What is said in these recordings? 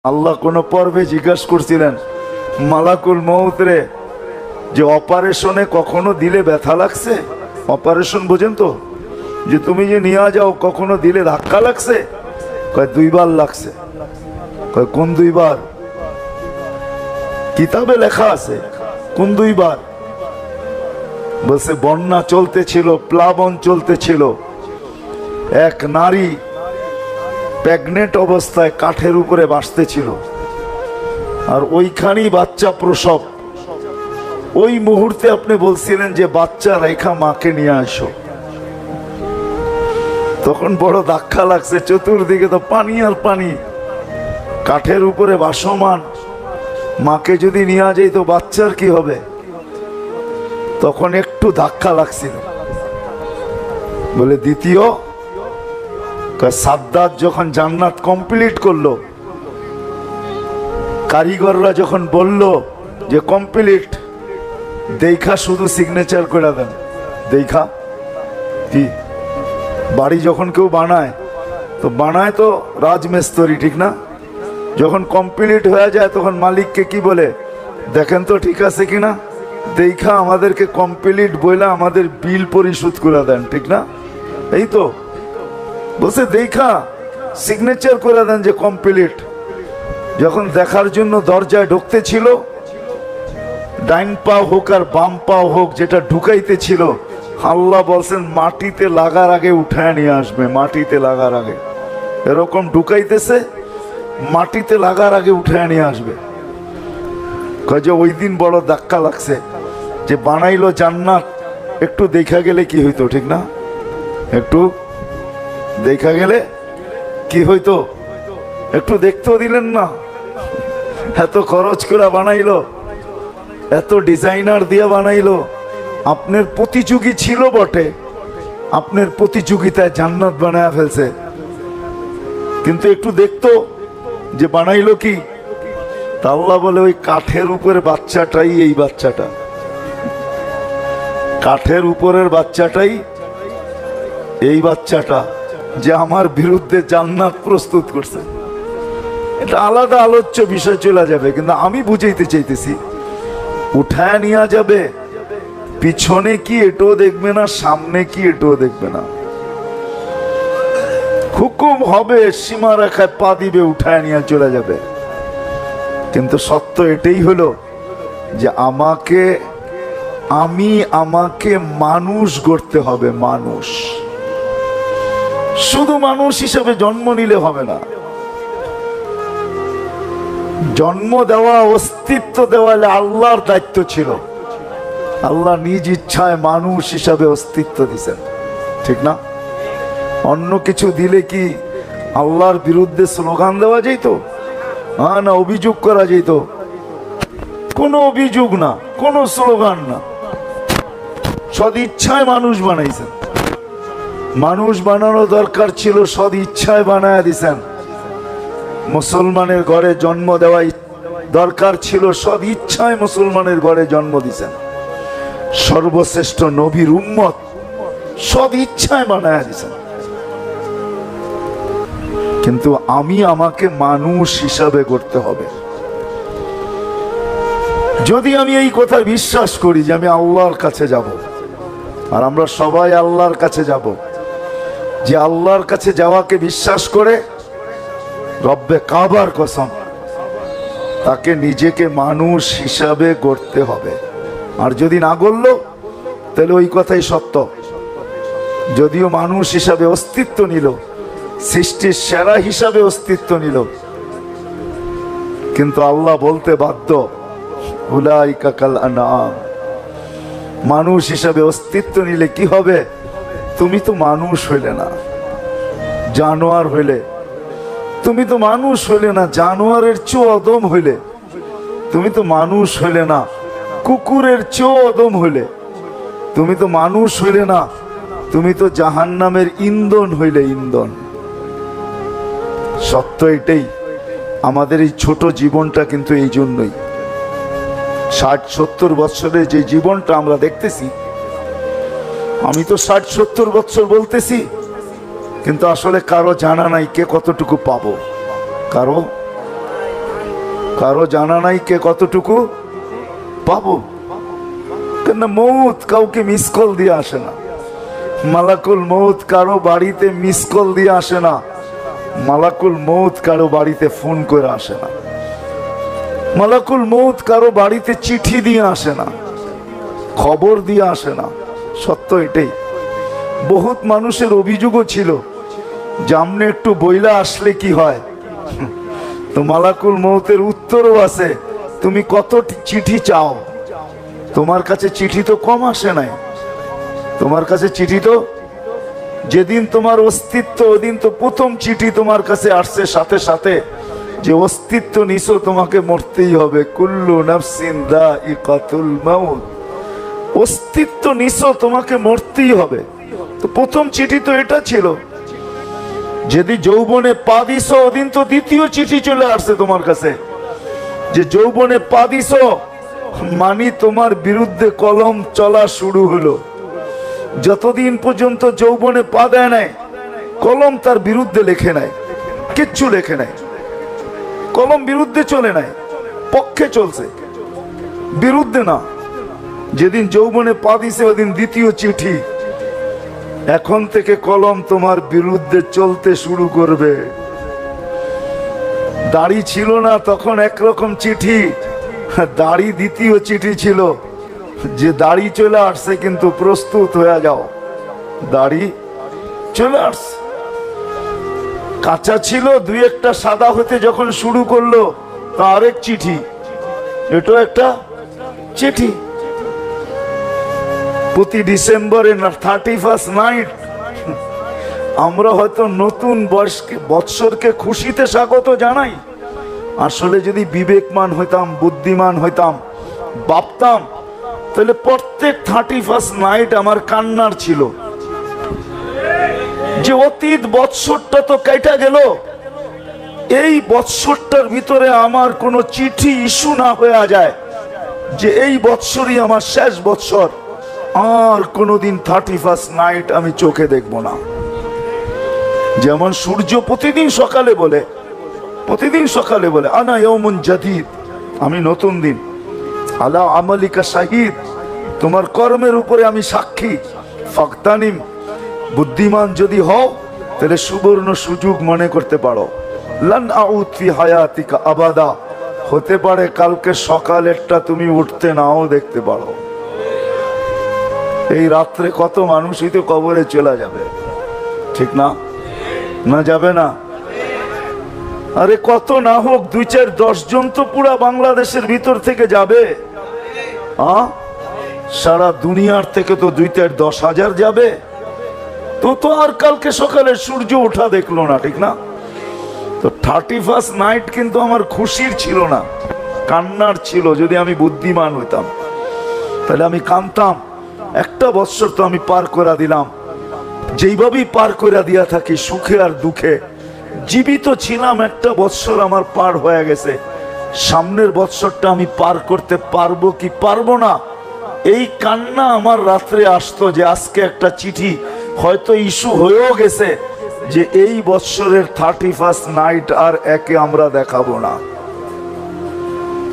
আল্লাহ কোন পর্বে জিজ্ঞাসা করছিলেন মালাকুল মউত রে, যে অপারেশনে কখনো দিলে ব্যথা লাগছে? অপারেশন বোঝেন তো, যে তুমি যে নিয়ে যাও কখনো দিলে ধাক্কা লাগছে? কয় 2 বার লাগছে। কয় কোন 2 বার? কিতাবে লেখা আছে কোন 2 বার? বলছে বন্যা চলতেছিল, প্লাবন চলতেছিল, এক নারী প্রেগনেন্ট অবস্থায় কাঠের উপরে বাসতেছিল, আর ওইখানেই বাচ্চা প্রসব। ওই মুহূর্তে আপনি বলছিলেন যে বাচ্চা রেখা মাকে নিয়ে আসো। তখন বড় ধাক্কা লাগছে, চতুর্দিকে তো পানি আর পানি, কাঠের উপরে ভাসমান, মাকে যদি নিয়ে যাই তো বাচ্চার কি হবে? তখন একটু ধাক্কা লাগছিল। বলে দ্বিতীয়, সাদ্দাত যখন জান্নাত কমপ্লিট করলো, কারিগররা যখন বলল যে কমপ্লিট, দেখা শুধু সিগনেচার করে দেন। দেখা কি, বাড়ি যখন কেউ বানায় তো বানায় তো রাজমিস্ত্রি, ঠিক না? যখন কমপ্লিট হয়ে যায় তখন মালিককে কি বলে, দেখেন তো ঠিক আছে কিনা, দেখা আমাদেরকে কমপ্লিট বইলা আমাদের বিল পরিশোধ করে দেন, ঠিক না? এই তো বলছে দেখা সিগনেচার করে দেন যে কমপ্লিট। যখন দেখার জন্য দরজায় ঢুকতে ছিল, ডাইন পা হোক আর বাম পা হোক, যেটা ঢুকাইতে ছিল, আল্লাহ বলছেন মাটিতে লাগার আগে উঠায় নিয়ে আসবে। মাটিতে লাগার আগে এরকম ঢুকাইতেছে, মাটিতে লাগার আগে উঠায় নিয়ে আসবে। যে ওই দিন বড় ধাক্কা লাগছে, যে বানাইলো জান্নাত, একটু দেখা গেলে কি হইতো, ঠিক না? একটু দেখা গেলে কি হইতো? একটু দেখতেও দিলেন না। এত খরচ করে বানাইলো, এত ডিজাইনার দিয়ে বানাইলো, আপনার প্রতিযোগী ছিল বটে, আপনার প্রতিযোগিতায় জান্নাত বানায় ফেলছে, কিন্তু একটু দেখতো যে বানাইলো কি। তা আল্লাহ বলে ওই কাঠের উপরে বাচ্চাটাই এই বাচ্চাটা, কাঠের উপরের বাচ্চাটাই এই বাচ্চাটা, যে আমার বিরুদ্ধে জান্নাত প্রস্তুত করছে। এটা আলাদা আলোচ্য বিষয় চলে যাবে, কিন্তু আমি বুঝাইতে চাইতেছি, উঠায় নিয়ে যাবে, পিছনে কি এটাও দেখবে না, সামনে কি এটাও দেখবে না, হুকুম হবে, সীমা রেখায় পা দিবে, উঠায় নিয়ে চলে যাবে। কিন্তু সত্য এটাই হলো যে আমাকে মানুষ গড়তে হবে। মানুষ, শুধু মানুষ হিসেবে জন্ম নিলে হবে না। জন্ম দেওয়া, অস্তিত্ব দেওয়া আল্লাহর দায়িত্ব ছিল। আল্লাহ নিজ ইচ্ছায় মানুষ হিসাবে অস্তিত্ব দিয়েছেন, ঠিক না? অন্য কিছু দিলে কি আল্লাহর বিরুদ্ধে স্লোগান দেওয়া যেত? না, অভিযোগ করা যেত? কোনো অভিযোগ না, কোনো স্লোগান না, সদ ইচ্ছায় মানুষ বানাইছেন। মানুষ বানানো দরকার ছিল, সদ ইচ্ছায় বানায় দিছেন। মুসলমানের ঘরে জন্ম দেওয়া দরকার ছিল, সদ ইচ্ছায় মুসলমানের ঘরে জন্ম দিছেন। সর্বশ্রেষ্ঠ নবীর উম্মত সদ ইচ্ছায় বানায় দিছেন। কিন্তু আমাকে মানুষ হিসাবে করতে হবে। যদি আমি এই কথা বিশ্বাস করি যে আমি আল্লাহর কাছে যাব, আর আমরা সবাই আল্লাহর কাছে যাব, যে আল্লাহর কাছে যাওয়াকে বিশ্বাস করে রব্বে কাবার কসম, তাকে নিজেকে মানুষ হিসাবে গড়তে হবে। আর যদি না গড়ল, তাহলে ওই কথাই সত্য। যদিও মানুষ হিসাবে অস্তিত্ব নিল, সৃষ্টির সেরা হিসাবে অস্তিত্ব নিল, কিন্তু আল্লাহ বলতে বাধ্য, উলাইকা কাল আনআম। মানুষ হিসাবে অস্তিত্ব নিলে কি হবে? তুমি তো মানুষ হইলে না, জানোয়ার হইলে। তুমি তো মানুষ হইলে না, জানোয়ারের চেয়েও অদম হইলে। তুমি তো মানুষ হইলে না, কুকুরের চেয়েও অদম হইলে। তুমি তো মানুষ হইলে না, তুমি তো জাহান্নামের ইন্ধন হইলে, ইন্ধন। সত্য এটাই। আমাদের এই ছোট জীবনটা কিন্তু এই জন্যই, 60-70 বছরের যে জীবনটা আমরা দেখতেছি, আমি তো 60-70 বছর বলতেছি, কিন্তু আসলে কারো জানা নাই কে কতটুকু পাবো। কারো কারো জানা নাই কে কতটুকু পাবো। কেন মৌত কাউকে মিস কল দিয়ে আসে না। মালাকুল মৌত কারো বাড়িতে মিস কল দিয়ে আসে না। মালাকুল মৌত কারো বাড়িতে ফোন করে আসে না। মালাকুল মৌত কারো বাড়িতে চিঠি দিয়ে আসে না, খবর দিয়ে আসে না। সত্য এটাই। বহুত মানুষের অভিযোগও ছিল যে আমনে একটু বইলা আসলে কি হয়। তো মালাকুল মৌতের উত্তরও আছে, তুমি কত চিঠি চাও? তোমার কাছে চিঠি তো কম আসে নাই। তোমার কাছে চিঠি তো যেদিন তোমার অস্তিত্ব ওদিন তো প্রথম চিঠি তোমার কাছে আসছে সাথে সাথে যে অস্তিত্ব নিছো, তোমাকে মরতেই হবে। কুল্লু নাফসিন যায়িকাতুল মাউত। অস্তিত্ব নিছো, তোমাকে মরতেই হবে। তো প্রথম চিঠি তো এটা ছিল। যেদিন যৌবনে পা দিছো ওদিন তো দ্বিতীয় চিঠি চলে আসছে তোমার কাছে যে যৌবনে পা দিছো মানে তোমার বিরুদ্ধে কলম চলা শুরু হলো। যতদিন পর্যন্ত যৌবনে পা দেয় নাই কলম তার বিরুদ্ধে লেখে নাই, কিচ্ছু লেখে নাই। কলম বিরুদ্ধে চলে নাই, পক্ষে চলছে, বিরুদ্ধে না। যেদিন যৌবনে পা দিছে ওদিন দ্বিতীয় চিঠি, এখন থেকে কলম তোমার বিরুদ্ধে চলতে শুরু করবে। দাড়ি ছিল না তখন একরকম চিঠি, দাড়ি দ্বিতীয় চিঠি ছিল যে দাড়ি চলে আসছে কিন্তু প্রস্তুত হয়ে যাও। দাড়ি চলে আসছে। কাঁচা ছিল, দুই একটা সাদা হতে যখন শুরু করলো তা আরেক চিঠি, এটাও একটা চিঠি। প্রতি ডিসেম্বরে 31 নাইট আমরা হয়তো নতুন বৎসরকে খুশিতে স্বাগত জানাই। আসলে যদি বিবেকমান হইতাম, বুদ্ধিমান হইতাম, ভাবতাম, তাহলে প্রত্যেক 31 নাইট আমার কান্নার ছিল যে অতীত বৎসরটা তো কেটে গেল। এই বৎসরটার ভিতরে আমার কোনো চিঠি ইস্যু না হয়ে যায় যে এই বৎসরই আমার শেষ বৎসর, আর কোনোদিন 31 নাইট আমি চোখে দেখব না। যেমন সূর্য প্রতিদিন সকালে বলে আনা ইয়াউমুন জাদীদ, আমি নতুন দিন। আলা আমালিকা শাহিদ, তোমার কর্মের উপরে আমি সাক্ষী। ফাকতানিম, বুদ্ধিমান যদি হও তাহলে সুবর্ণ সুযোগ মনে করতে পারো। লান আউদ ফি হায়াতিকা আবাদা, হতে পারে কালকে সকালেরটা তুমি উঠতে নাও দেখতে পারো। এই রাত্রে কত মানুষই তো কবরে চলে যাবে, ঠিক না? না যাবে না? আরে কত না হোক 2-4-10 জন তো পুরা বাংলাদেশের ভিতর থেকে যাবে। সারা দুনিয়ার থেকে তো 2-10,000 যাবে। তো আর কালকে সকালে সূর্য ওঠা দেখলো না, ঠিক না? তো 31 নাইট কিন্তু আমার খুশির ছিল না, কান্নার ছিল। যদি আমি বুদ্ধিমান হইতাম তাহলে আমি কাঁদতাম, একটা বৎসর তো আমি পার করে দিলাম। যেইভাবেই পার করে দিয়া থাকি, সুখে আর দুঃখে, জীবিত ছিলাম, একটা বৎসর আমার পার হয়ে গেছে। সামনের বৎসরটা আমি পার করতে পারবো কি পারবো না, এই কান্না আমার রাত্রে আসতো যে আজকে একটা চিঠি হয়তো ইস্যু হয়েও গেছে যে এই বৎসরের 31 নাইট আর একে আমরা দেখাবো না।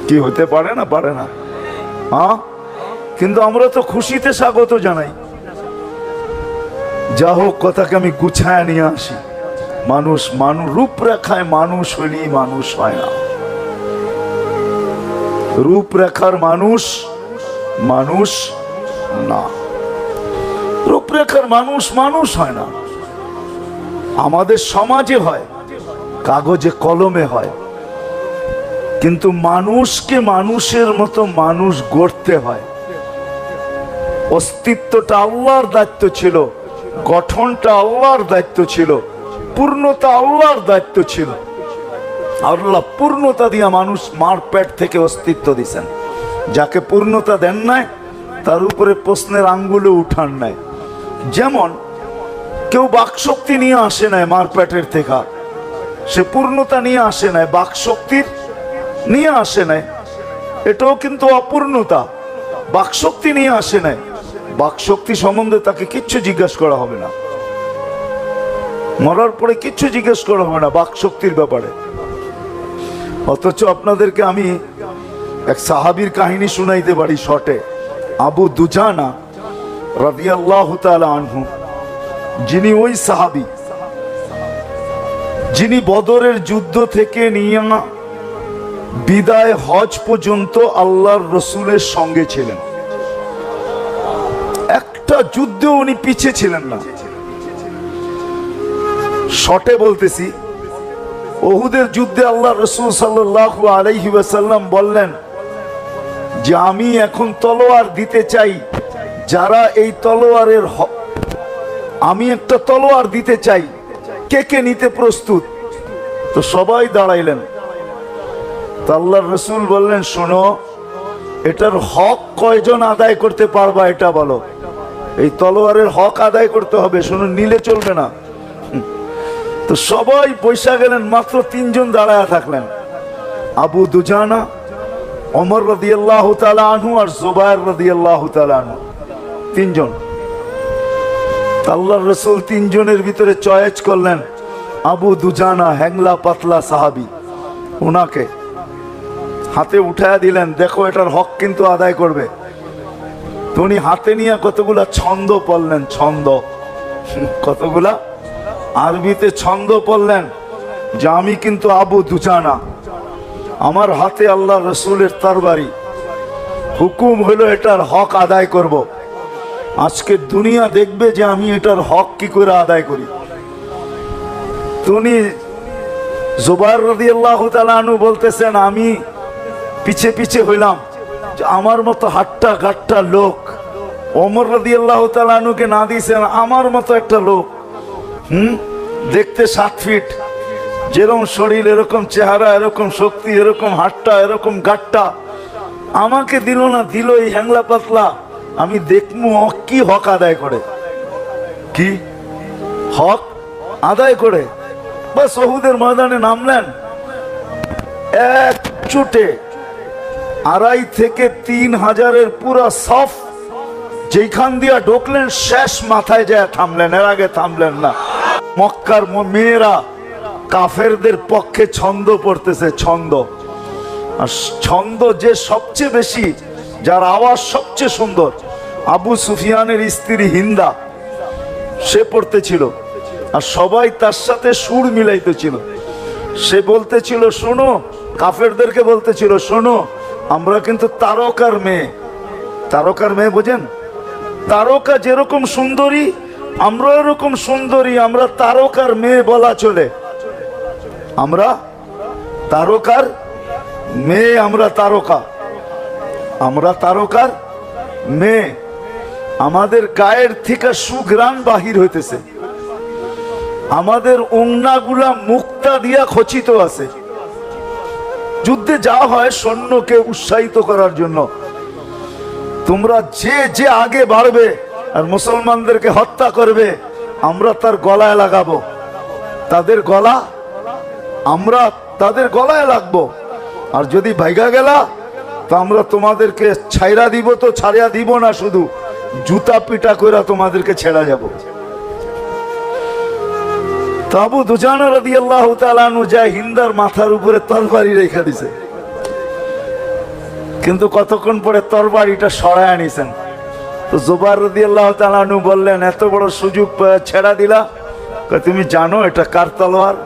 কি হতে পারে না? পারে না? কিন্তু আমরা তো খুশিতে স্বাগত জানাই। যা হোক, কথাকে আমি গুছায় নিয়ে আসি। মানুষ রূপরেখায় মানুষ হইলেই মানুষ হয় না। রূপরেখার মানুষ না, রূপরেখার মানুষ হয় না। আমাদের সমাজে হয়, কাগজে কলমে হয়, কিন্তু মানুষকে মানুষের মতো মানুষ গড়তে হয়। অস্তিত্বটা আল্লাহর দায়িত্ব ছিল, গঠনটা আল্লাহর দায়িত্ব ছিল, পূর্ণতা আল্লাহর দায়িত্ব ছিল। আল্লাহ পূর্ণতা দিয়া মানুষ মার পেট থেকে অস্তিত্ব দিছেন। যাকে পূর্ণতা দেন নাই তার উপরে প্রশ্নের আঙ্গুলে উঠান নাই। যেমন কেউ বাকশক্তি নিয়ে আসে নাই মার পেটের থেকে, সে পূর্ণতা নিয়ে আসে নাই, বাকশক্তির নিয়ে আসে নাই, এটাও কিন্তু অপূর্ণতা। বাকশক্তি নিয়ে আসে নাই, বাকশক্তি সম্বন্ধে তাকে কিচ্ছু জিজ্ঞাসা করা হবে না, মরার পরে কিচ্ছু জিজ্ঞেস করা হবে না বাকশক্তির ব্যাপারে। অথচ আপনাদেরকে আমি এক সাহাবীর কাহিনী শুনাইতে পারি শর্টে। আবু দুজানা রাদিয়াল্লাহু তাআলা আনহু, যিনি ওই সাহাবী যিনি বদরের যুদ্ধ থেকে নিয়ে বিদায় হজ পর্যন্ত আল্লাহর রসুলের সঙ্গে ছিলেন। একটা যুদ্ধে উনি পিছিয়ে ছিলেন না। শর্টে বলতেছি, উহুদের যুদ্ধে আল্লাহ রসুল সাল্লাল্লাহু আলাইহি ওয়াসাল্লাম বললেন যে আমি এখন তলোয়ার দিতে চাই, যারা এই তলোয়ারের আমি একটা তলোয়ার দিতে চাই, কে কে নিতে প্রস্তুত? তো সবাই দাঁড়াইলেন। তো আল্লাহর রসুল বললেন, শোনো, এটার হক কয়জন আদায় করতে পারবা এটা বলো। এই তলোয়ারের হক আদায় করতে হবে, শোনো, নিলে চলবে না। তো সবাই পয়সা গেলেন, মাত্র 3 জন দাঁড়ায় থাকলেন, আবু দুজানা, ওমর রাদিয়াল্লাহু তাআলা আনহু আর জুবায়ের রাদিয়াল্লাহু তাআলা আনহু, 3 জন। আল্লাহর রাসূল 3 জনের ভিতরে চয়েস করলেন আবু দুজানা, হ্যাংলা পাতলা সাহাবী, ওনাকে হাতে উঠায়া দিলেন, দেখো এটার হক কিন্তু আদায় করবে। তো উনি হাতে নিয়ে কতগুলা ছন্দ পড়লেন, ছন্দ, কতগুলা আরবিতে ছন্দ পড়লেন যে আমি কিন্তু আবু দুজানা, আমার হাতে আল্লাহ রসুলের তরবারি, হুকুম হলো এটার হক আদায় করব। আজকে দুনিয়া দেখবে যে আমি এটার হক কি করে আদায় করি। উনি জুবায়ের রাদিয়াল্লাহু তাআলা আনহু বলতেছেন, আমি পিছে পিছে হইলাম, যে আমার মতো হাট্টা গাট্টা লোক ওমর রাদিয়াল্লাহু তাআলা আনহুকে না দিয়েছেন, আমার মতো একটা লোক, দেখতে 7 ফিট, যেরকম শরীর এরকম চেহারা, এরকম শক্তি, এরকম হাট্টা, এরকম গাট্টা, আমাকে দিল না, দিল এই হ্যাংলা পাতলা। আমি দেখমু কি হক আদায় করে, কি হক আদায় করে। বাস উহুদের ময়দানে নামলেন, এক চুটে 2.5 থেকে 3 হাজারের পুরা সফ যেখান দিয়া ঢুকলেন, শেষ মাথায় যায় থামলেন, এর আগে থামলেন না। মক্কার মেয়েরা কাফেরদের পক্ষে ছন্দ পড়তেছে, ছন্দ। আর ছন্দ যে সবচেয়ে বেশি, যার আওয়াজ সবচেয়ে সুন্দর, আবু সুফিয়ানের স্ত্রী হিন্দা, সে পড়তেছিল। আর সবাই তার সাথে সুর মিলাইতেছিল। সে বলতেছিল, শোনো, কাফেরদেরকে বলতেছিল, শোনো, আমরা কিন্তু তারকার মেয়ে। তারকার মেয়ে বোঝেন? তারকা যেরকম সুন্দরী, আমরা এরকম সুন্দরী, আমরা তারকার মেয়ে বলা চলে। আমরা তারকার মেয়ে, আমরা তারকা, আমরা তারকার মেয়ে। আমাদের গায়ের থেকে সুঘ্রাণ বাহির হইতেছে, আমাদের ওড়নাগুলা মুক্তা দিয়া খচিত আছে। যুদ্ধে যা হয় সৈন্যকে উৎসাহিত করার জন্য, তোমরা যে যে আগে বাড়বে আর মুসলমানদেরকে হত্যা করবে, আমরা তার গলায় লাগাবো, তাদের গলা, আমরা তাদের গলায় লাগবো। আর যদি ভাইগা গেলা তো আমরা তোমাদেরকে ছাইরা দিব, তো ছাড়িয়া দিব না, শুধু জুতা পিটা করে তোমাদেরকে ছেড়া যাব। আবু দুজানা রাদিয়াল্লাহু তাআলা আনহু যায় হিন্দার মাথার উপরে তরবারি রেখে দিছে, কিন্তু কতক্ষণ পরে তরবারিটা সরায় আনিছেন। তো জুবায়ের রাদিয়াল্লাহু তাআলা আনহু বললেন, এত বড় সুযোগ ছেড়া দিলা, তুমি জানো এটা কার তলোয়ার?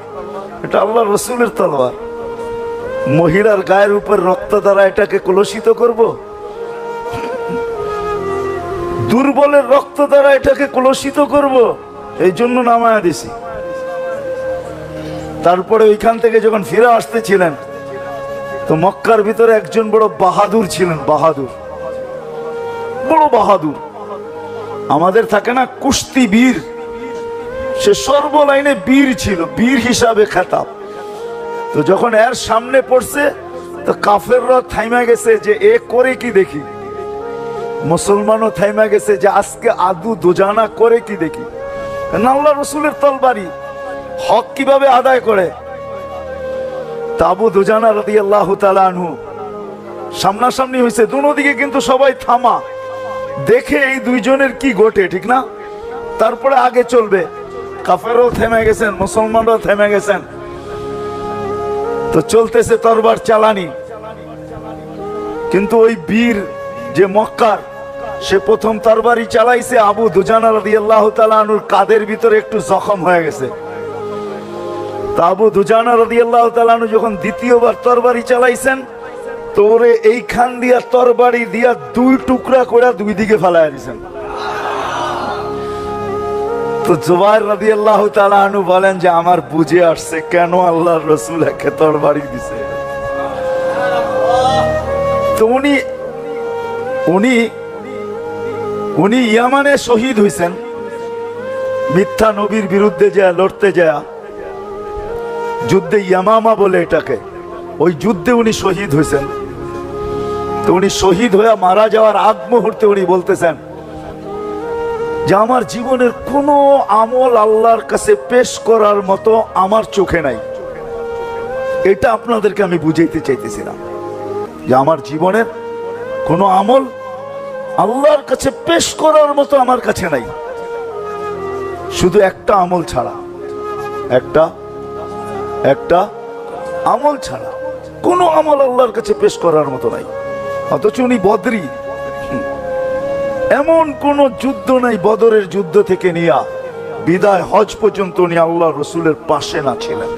এটা আল্লাহ রসুলের তলোয়ার। মহিলার গায়ের উপর রক্ত দ্বারা এটাকে কলুষিত করব? দুর্বলের রক্ত দ্বারা এটাকে কলুষিত করব? এই জন্য নামায়া দিছি। তারপরে ওইখান থেকে যখন ফিরে আসতেছিলেন, তো মক্কার ভিতরে একজন বড় বাহাদুর ছিলেন, বাহাদুর, বড় বাহাদুর। আমাদের থাকে না কুস্তি বীর, সে সর্বলাইনে বীর ছিল, বীর হিসাবে খেতাব। তো যখন এর সামনে পড়ছে, তো কাফেররা থাইমা গেছে যে এ করে কি দেখি, মুসলমানও থাইমা গেছে যে আজকে আবু দুজানা করে কি দেখি। আল্লাহ রসুলের তরবারি হক কিভাবে আদায় করে। তা আবু দুজানা রাদিয়াল্লাহু তাআলা আনহু সামনাসামনি হয়েছে, দুদিকে কিন্তু সবাই থামা, দেখে এই দুইজনের কি ঘটে, ঠিক না? তারপরে আগে চলবে। কাফেরও থেমে গেছেন, মুসলমানরাও থেমে গেছেন। তো তো চলতেছে তরবার চালানি, কিন্তু ওই বীর যে মক্কার, সে প্রথম তরবারি চালাইছে, আবু দুজানা রাদিয়াল্লাহু তাআলা আনহুর কাদের ভিতরে একটু জখম হয়ে গেছে। তা আবু দুজানা রাদিয়াল্লাহু তাআলা আনহু যখন দ্বিতীয়বার তরবারি চালাইছেন, তো ওরে এইখান দিয়া তরবারি দিয়া দুই টুকরা করে দুই দিকে ফেলাইয়া দিয়েছেন। তো জুবাইর রাদিয়াল্লাহু তাআলা আনহু বলেন যে আমার বুঝে আসছে কেন আল্লাহর রাসূল একে তরবারি দিছে। তো উনি ইয়ামানে শহীদ হইছেন, মিথ্যা নবীর বিরুদ্ধে যা লড়তে যায়, যুদ্ধে ইয়ামামা বলে এটাকে, ওই যুদ্ধে উনি শহীদ হয়েছেন। তো উনি শহীদ হয়ে মারা যাওয়ার আগ মুহূর্তে উনি বলতেছেন যে আমার জীবনের কোনো আমল আল্লাহর কাছে পেশ করার মতো আমার চোখে নাই। এটা আপনাদেরকে আমি বুঝাইতে চাইতেছিলাম যে আমার জীবনের কোনো আমল আল্লাহর কাছে পেশ করার মতো আমার কাছে নাই, শুধু একটা আমল ছাড়া, একটা আমল ছাড়া কোনো আমল আল্লাহর কাছে পেশ করার মতো নাই। অথচ উনি বদরি, এমন কোন যুদ্ধ নাই বদরের যুদ্ধ থেকে নিয়ে বিদায় হজ পর্যন্ত উনি আল্লাহ রসুলের পাশে না ছিলেন।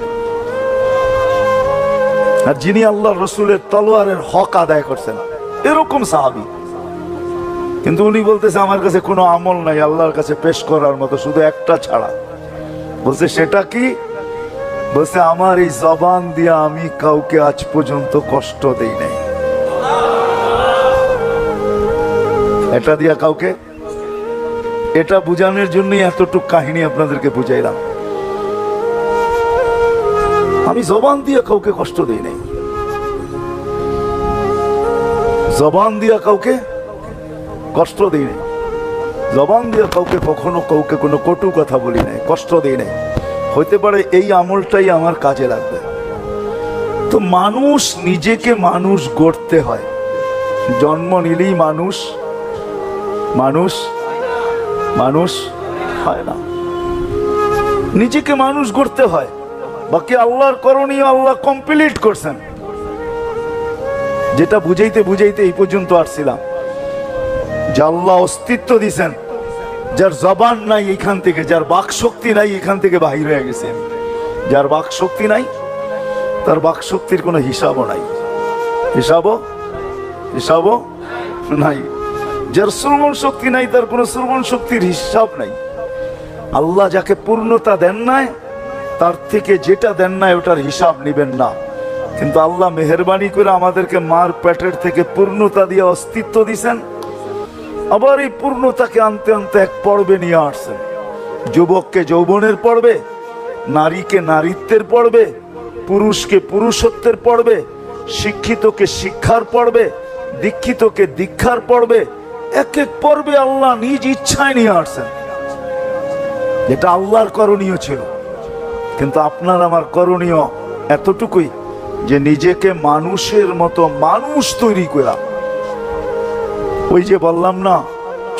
আর যিনি আল্লাহ রসুলের তলোয়ারের হক আদায় করছেন এরকম সাহাবী, কিন্তু উনি বলতেছে আমার কাছে কোনো আমল নাই আল্লাহর কাছে পেশ করার মতো, শুধু একটা ছাড়া। বলছে সেটা কি? বলছে আমার এই জবান দিয়ে আমি কাউকে আজ পর্যন্ত কষ্ট দেই নাই। এটা দিয়া কাউকে, এটা বুঝানোর জন্যই এতটুক কাহিনী আপনাদেরকে বুঝাইলাম। আমি জবান দিয়ে কাউকে কষ্ট দেই নাই, জবান দিয়া কাউকে কষ্ট দেই নাই, জবান দিয়া কাউকে কখনো কাউকে কোনো কটু কথা বলি নাই, কষ্ট দেই নাই। হইতে পারে এই আমলটাই আমার কাজে লাগবে। তো মানুষ নিজেকে মানুষ গড়তে হয়, জন্ম নিলেই মানুষ হয় না, নিজেকে মানুষ গড়তে হয়। বাকি আল্লাহর করণীয় আল্লাহ কমপ্লিট করছেন। যেটা বুঝাইতে বুঝাইতে এই পর্যন্ত আসছিলাম যে আল্লাহ অস্তিত্ব দিছেন, যার জবান নাই এখান থেকে, যার বাক শক্তি নাই এখান থেকে বাহির হয়ে গেছে। যার বাক শক্তি নাই তার বাক শক্তির কোনো হিসাবও নাই, হিসাবও নাই। যার শ্রবণ শক্তি নাই তার কোনো শ্রবণ শক্তির হিসাব নাই। আল্লাহ যাকে পূর্ণতা দেন নাই তার থেকে যেটা দেন নাই ওটার হিসাব নিবেন না। কিন্তু আল্লাহ মেহেরবানি করে আমাদেরকে মার পেটের থেকে পূর্ণতা দিয়ে অস্তিত্ব দিছেন, আবার এই পূর্ণতাকে আনতে আনতে এক পর্বে নিয়ে আসছেন। যুবককে যৌবনের পর্বে, নারীকে নারীত্বের পর্বে, পুরুষকে পুরুষত্বের পর্বে, শিক্ষিতকে শিক্ষার পর্বে, দীক্ষিতকে দীক্ষার পর্বে, এক এক পর্বে আল্লাহ নিজ ইচ্ছায় নিয়ে আসছেন। যেটা আল্লাহর করণীয় ছিল। কিন্তু আপনার আমার করণীয় এতটুকুই যে নিজেকে মানুষের মতো মানুষ তৈরি করা। ওই যে বললাম না,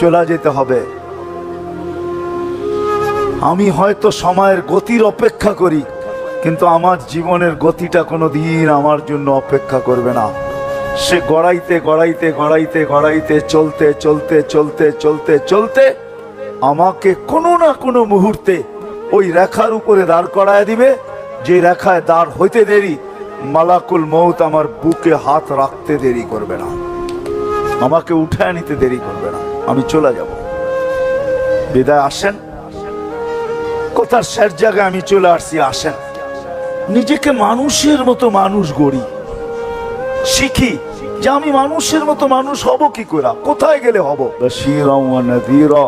চলে যেতে হবে। আমি হয়তো সময়ের গতির অপেক্ষা করি, কিন্তু আমার জীবনের গতিটা কোনোদিন আমার জন্য অপেক্ষা করবে না। সে গড়াইতে গড়াইতে গড়াইতে গড়াইতে চলতে চলতে চলতে চলতে চলতে আমাকে কোনো না কোনো মুহূর্তে ওই রেখার উপরে দাঁড় করায় দিবে, যে রেখায় দাঁড় হইতে দেরি মালাকুল মউত আমার বুকে হাত রাখতে দেরি করবে না, আমাকে উঠায় নিতে দেরি করবে না, আমি চলে যাব। বিদায় আসেন, কোথার শেষ জায়গায় আমি চলে আসছি। আসেন নিজেকে মানুষের মতো মানুষ গড়ি, শিখি যে আমি মানুষের মতো মানুষ হব কি করে, কোথায় গেলে হব। বাশীরান ওয়া নাযীরা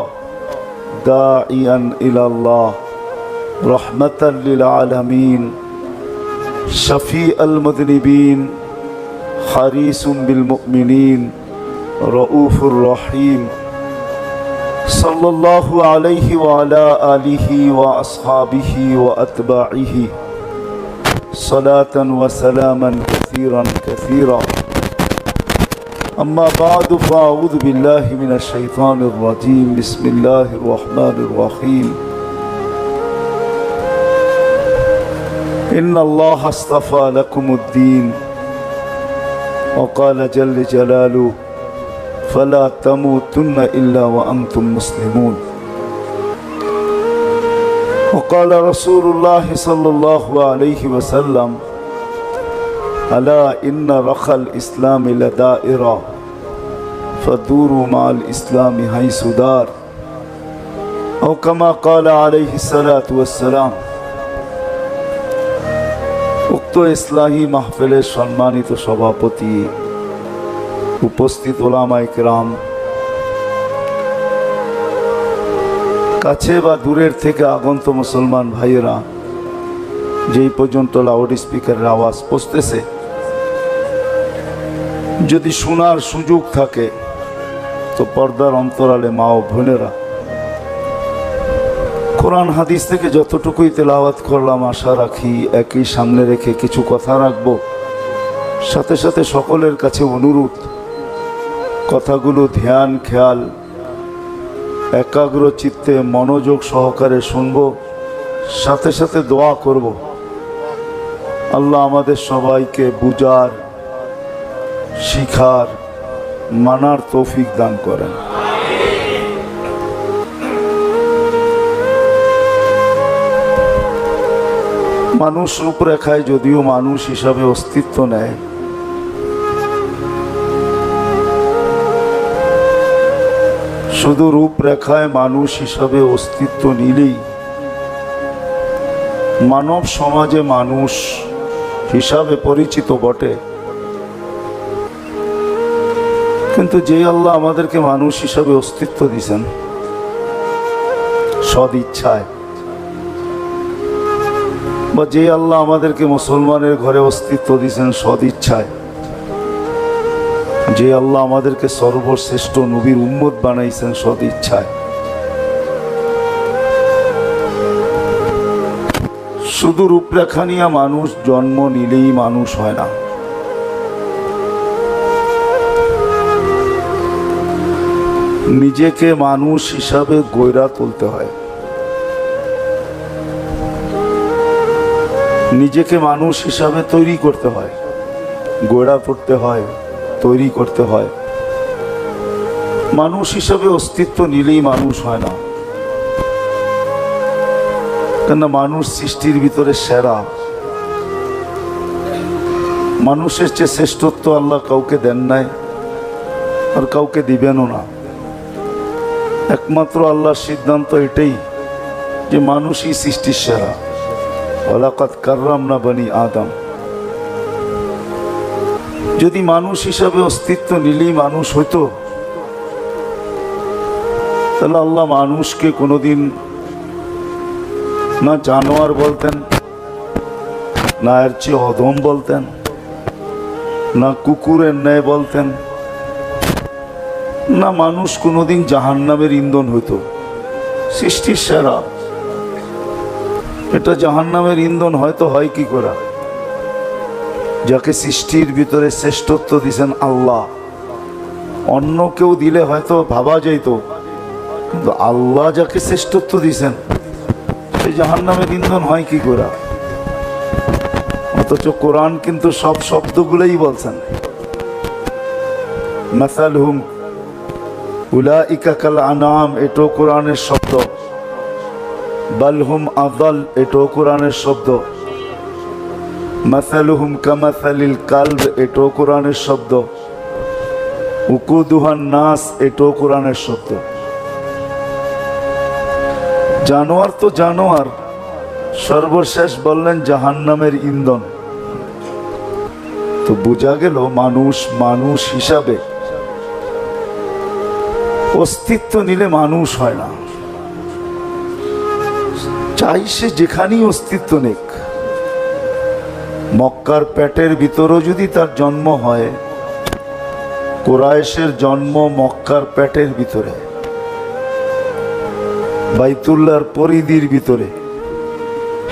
দাঈয়ান ইলাল্লাহ রাহমাতাল লিল আলামিন শাফীআল মুযনিবিন হারিসুম বিল মুমিনিন রাউফুর রহিম সাল্লাল্লাহু আলাইহি ওয়া আলা আলিহি ওয়া আসহাবিহি ওয়া আতবাইহি সালাতান ওয়া সালামান কাসীরান কাসীরা। أما بعد فأعوذ بالله من الشيطان الرجيم بسم الله الرحمن الرحيم إن الله اصطفى لكم الدين وقال جل جلاله فلا تموتن إلا وأنتم مسلمون وقال رسول الله صلى الله عليه وسلم ألا إن رخى الإسلام لدائرة فدوروا مع الإسلام حيث دار أو كما قال عليه الصلاة والسلام উক্ত ইসলাহী মাহফিলের সম্মানিত সভাপতি, উপস্থিত ওলামায়ে কেরাম, কাছে বা দূরের থেকে আগন্ত মুসলমান ভাইয়েরা, যেই পর্যন্ত লাউড স্পিকারের আওয়াজ পৌঁছতেছে, যদি শোনার সুযোগ থাকে তো পর্দার অন্তরালে মা ও বোনেরা, কোরআন হাদিস থেকে যতটুকুই তেলাওয়াত করলাম আশা রাখি একই সামনে রেখে কিছু কথা রাখব। সাথে সাথে সকলের কাছে অনুরোধ, কথাগুলো ধ্যান খেয়াল একাগ্র চিত্তে মনোযোগ সহকারে শুনব, সাথে সাথে দোয়া করব আল্লাহ আমাদের সবাইকে বুঝার, শিখার, মানার তৌফিক দান করেন। মানুষ রূপরেখায় যদিও মানুষ হিসাবে অস্তিত্ব নেয়, শুধু রূপরেখায় মানুষ হিসাবে অস্তিত্ব নিলেই মানব সমাজে মানুষ হিসাবে পরিচিত বটে, কিন্তু যে আল্লাহ আমাদেরকে মানুষ হিসাবে অস্তিত্ব দিয়েছেন সদ ইচ্ছায়, বা যে আল্লাহ আমাদেরকে মুসলমানের ঘরে অস্তিত্ব দিয়েছেন সদ ইচ্ছায়, যে আল্লাহ আমাদেরকে সর্বশ্রেষ্ঠ নবীর উম্মত বানাইছেন সদ ইচ্ছায়, শুধু রূপরেখা নিয়ে মানুষ জন্ম নিলেই মানুষ হয় না। নিজেকে মানুষ হিসাবে গড়ে তুলতে হয়, নিজেকে মানুষ হিসাবে তৈরি করতে হয়, গড়ে তুলতে হয়, তৈরি করতে হয়। মানুষ হিসাবে অস্তিত্ব নিলেই মানুষ হয় না, কেননা মানুষ সৃষ্টির ভিতরে সেরা। মানুষের চেয়ে শ্রেষ্ঠত্ব আল্লাহ কাউকে দেন নাই আর কাউকে দিবেনও না। একমাত্র আল্লাহর সিদ্ধান্ত এটাই যে মানুষই সৃষ্টির সেরা। ওয়ালাকাদ কাররামনা বনি আদম। যদি মানুষ হিসাবে অস্তিত্ব নিলেই মানুষ হইতো, তাহলে আল্লাহ মানুষকে কোনোদিন না জানোয়ার বলতেন, না এর চেয়ে অধম বলতেন, না কুকুরের ন্যায় বলতেন, না মানুষ কোনোদিন জাহান্নামের ইন্ধন হইতো। সৃষ্টির সেরা, এটা জাহান্নামের ইন্ধন হয়তো হয় কি করে? যাকে সৃষ্টির ভিতরে শ্রেষ্ঠত্ব দিয়েছেন আল্লাহ, অন্য কেউ দিলে হয়তো ভাবা যেত, কিন্তু আল্লাহ যাকে শ্রেষ্ঠত্ব দিয়েছেন সেই জাহান্নামের ইন্ধন হয় কি করে? অথচ কোরআন কিন্তু সব শব্দগুলোই বলছেন। মাসালহুম উলাইকা কাল আনাম, এটাও কোরআনের শব্দ। বালহুম আযাল, এটাও কোরআনের শব্দ। মাসালুহুম কামাসালিল কালব, এটাও কোরআনের শব্দ। উকুদুহান নাস, এটাও কোরআনের শব্দ। জানোয়ার তো জানোয়ার, সর্বশেষ বললেন জাহান্নামের ইন্ধন। তো বোঝা গেল মানুষ মানুষ হিসাবে অস্তিত্ব নিলে মানুষ হয় না। চাই সে যেখানেই অস্তিত্ব নেক, মক্কার পেটের ভিতরও যদি তার জন্ম হয়, কুরাইশের জন্ম মক্কার পেটের ভিতরে, বাইতুল্লাহর পরিধির ভিতরে,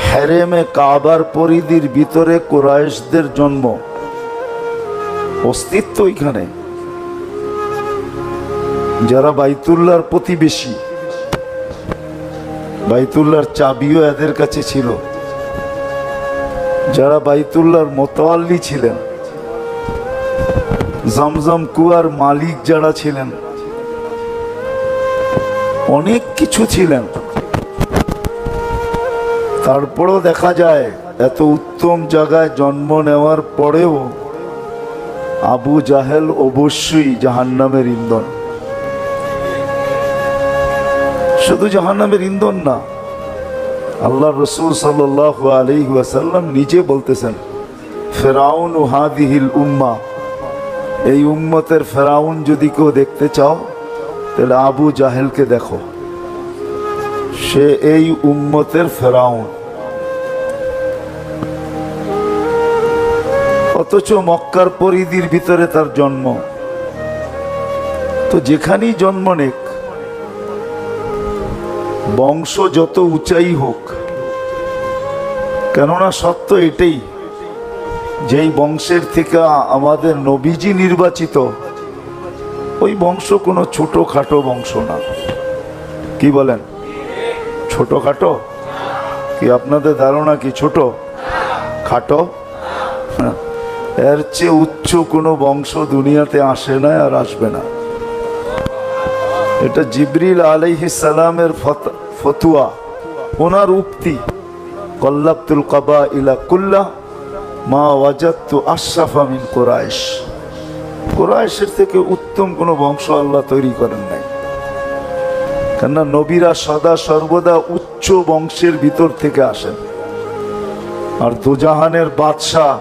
হেরেমে কাবার পরিধির ভিতরে কুরাইশদের জন্ম, অস্তিত্ব এখানে। যারা বাইতুল্লাহর প্রতিবেশী, বাইতুল্লাহর চাবিও এদের কাছে ছিল, যারা বাইতুল্লাহর মোতাওয়াল্লি ছিলেন, জমজম কুয়ার মালিক যারা ছিলেন, অনেক কিছু ছিলেন, তারপরেও দেখা যায় এত উত্তম জায়গায় জন্ম নেওয়ার পরেও আবু জাহেল অবশ্যই জাহান্নামের ইন্ধন। শুধু জাহান্নামের ইন্ধন না, আল্লাহ রসুল সাল্লাল্লাহু আলাইহি ওয়াসাল্লাম নিজে বলতেছেন, ফেরাউন ও হাদিহিল উম্মাহ, এই উম্মতের ফেরাউন যদি কেউ দেখতে চাও তাহলে আবু জাহেলকে দেখো, সে এই উম্মতের ফেরাউন। অথচ মক্কার পরিধির ভিতরে তার জন্ম। তো যেখানেই জন্ম নেক, বংশ যত উঁচাই হোক, কেননা সত্য এটাই, যেই বংশের থেকে আমাদের নবীজি নির্বাচিত, ওই বংশ কোনো ছোটখাটো বংশ না। কি বলেন? ছোটখাটো কি? আপনাদের ধারণা কি ছোট খাটো? এর চেয়ে উচ্চ কোনো বংশ দুনিয়াতে আসে না আর আসবে না। এটা জিবরিল আলাইহিস সালামের ফতুয়া, ওনার উক্তি, কল্লাবতুল কাবাইলা কুল্লাহ মা ওয়াজাদতু আশরাফা মিন কুরাইশ। কুরাইশের থেকে উত্তম কোনো বংশ আল্লাহ তৈরি করেন নাই, কেননা নবীরা সদা সর্বদা উচ্চ বংশের ভিতর থেকে আসেন। আর দুজাহানের বাদশাহ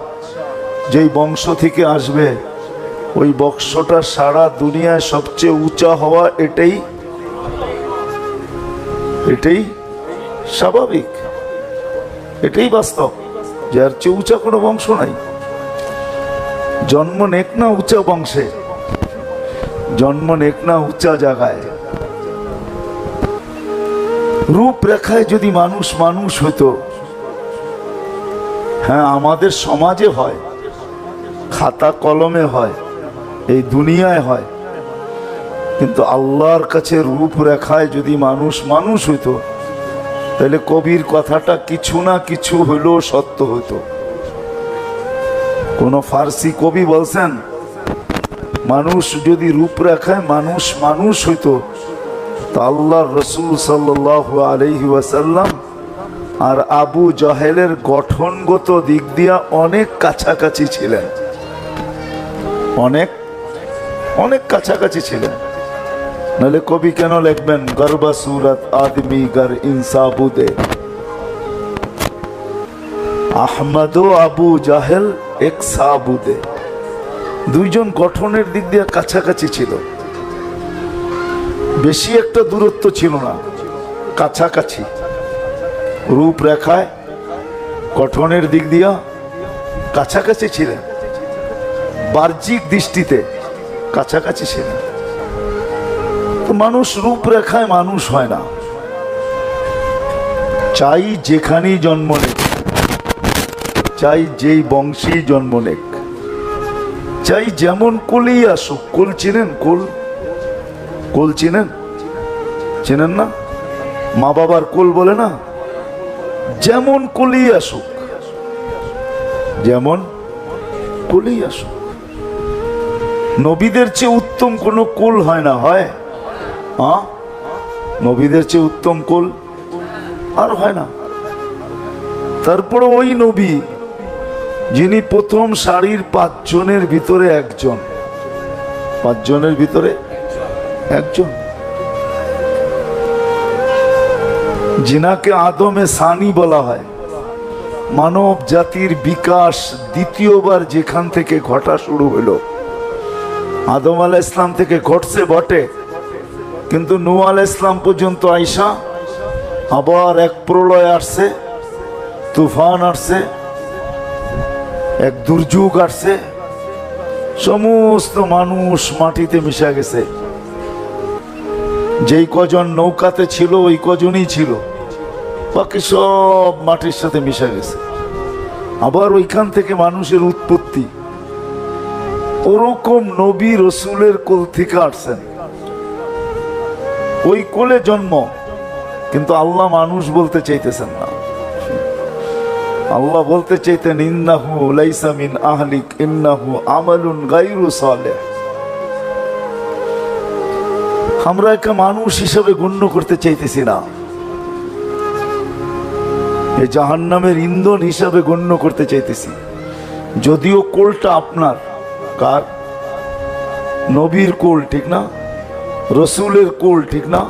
যেই বংশ থেকে আসবে, ওই বংশটা সারা দুনিয়ায় সবচেয়ে উঁচা হওয়া, এটাই স্বাভাবিক, এটাই বাস্তব, যার চেয়ে উঁচা কোনো বংশ নাই। জন্ম নেক না উঁচা বংশে, জন্ম নেক না উঁচা জায়গায়। রূপরেখায় যদি মানুষ মানুষ হতো, হ্যাঁ আমাদের সমাজে হয়, খাতা কলমে হয়, এই দুনিয়ায় হয়, কিন্তু আল্লাহর কাছে রূপরেখায় যদি মানুষ মানুষ হইতো, তাহলে কবির কথাটা কিছু না কিছু হইলেও সত্য হইতো। কোন ফার্সি কবি বলছেন, মানুষ যদি রূপরেখায় মানুষ মানুষ হইতো, তা আল্লাহর রসুল সাল্লাল্লাহু আলাইহি ওয়াসাল্লাম আর আবু জাহেলের গঠনগত দিক দিয়া অনেক কাছাকাছি ছিলেন, অনেক অনেক কাছাকাছি ছিলেন। নাহলে কবি কেন লিখবেন, গর্বা সুরত আদমি গর ইনসাবুদে, আহমদ ও আবু জাহেল এক সাবুদে। দুইজন গঠনের দিক দিয়ে কাছাকাছি ছিল, বেশি একটা দূরত্ব ছিল না, কাছাকাছি। রূপরেখায় গঠনের দিক দিয়া কাছাকাছি ছিলেন, বাহ্যিক দৃষ্টিতে কাছাকাছি ছিলেন। তো মানুষ রূপরেখায় মানুষ হয় না, চাই যেখানেই জন্ম নেক, চাই যেই বংশেই জন্ম নেক, চাই যেমন কুলেই আসুক। কুল চিনেন? কুল, কুল চিনেন? চিনেন না? মা বাবার কুল বলে না? যেমন কুলেই আসুক, যেমন কুলেই আসুক। নবীদের চেয়ে উত্তম কোনো কুল হয় না, হয়? হ্যাঁ, নবীদের চেয়ে উত্তম কুল আর হয় না। তারপরে ওই নবী যিনি প্রথম সারির 5 জনের ভিতরে একজন, 5 জনের ভিতরে একজন, যিনাকে আদমে সানি বলা হয়। মানব জাতির বিকাশ দ্বিতীয়বার যেখান থেকে ঘটা শুরু হলো, আদম আলাইহিস ইসলাম থেকে ঘটছে বটে, কিন্তু নূহ আলাইহিস ইসলাম পর্যন্ত আইসা আবার এক প্রলয় আসছে, তুফান আসছে, এক দুর্যোগ আসছে, সমস্ত মানুষ মাটিতে মিশে গেছে। যেই কজন নৌকাতে ছিল ওই কজনই ছিল, বাকি সব মাটির সাথে মিশে গেছে। আবার ওইখান থেকে মানুষের উৎপত্তি। ওরকম নবী রসুলের কোল থেকে আসছেন, ওই কোলে জন্ম, কিন্তু আল্লাহ মানুষ বলতে চাইতেছেন না। আল্লাহ বলতে চাইতেন ইন্নাহু লাইসা মিন আহলিক ইন্নাহু আমালুন গায়রু সালেহ। আমরা একটা মানুষ হিসেবে গণ্য করতে চাইতেছি না, এই জাহান্নামের ইন্ধন হিসাবে গণ্য করতে চাইতেছি। যদিও কোলটা আপনার, কার? নবীর কোল, ঠিক না? রসুলের কোল, ঠিক না?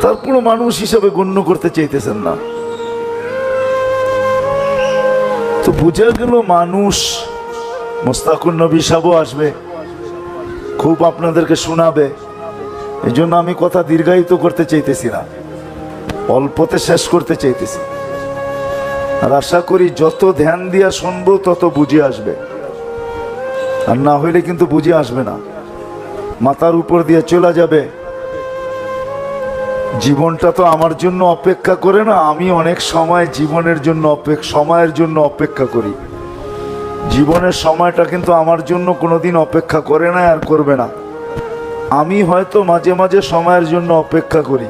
তারপরও মানুষ হিসাবে গণ্য করতে চাইতেছেন না। তো বুঝা গেল মানুষ। মুস্তাকুর নবী সাহেবও আসবে, খুব আপনাদেরকে শোনাবে। এই জন্য আমি কথা দীর্ঘায়িত করতে চাইতেছি না, অল্পতে শেষ করতে চাইতেছি। আর আশা করি যত ধ্যান দিয়া শুনবো তত বুঝে আসবে, আর না হইলে কিন্তু বুঝে আসবে না, মাথার উপর দিয়ে চলে যাবে। জীবনটা তো আমার জন্য অপেক্ষা করে না, আমি অনেক সময় জীবনের জন্য সময়ের জন্য অপেক্ষা করি। জীবনের সময়টা কিন্তু আমার জন্য কোনোদিন অপেক্ষা করে না, আর করবে না। আমি হয়তো মাঝে মাঝে সময়ের জন্য অপেক্ষা করি,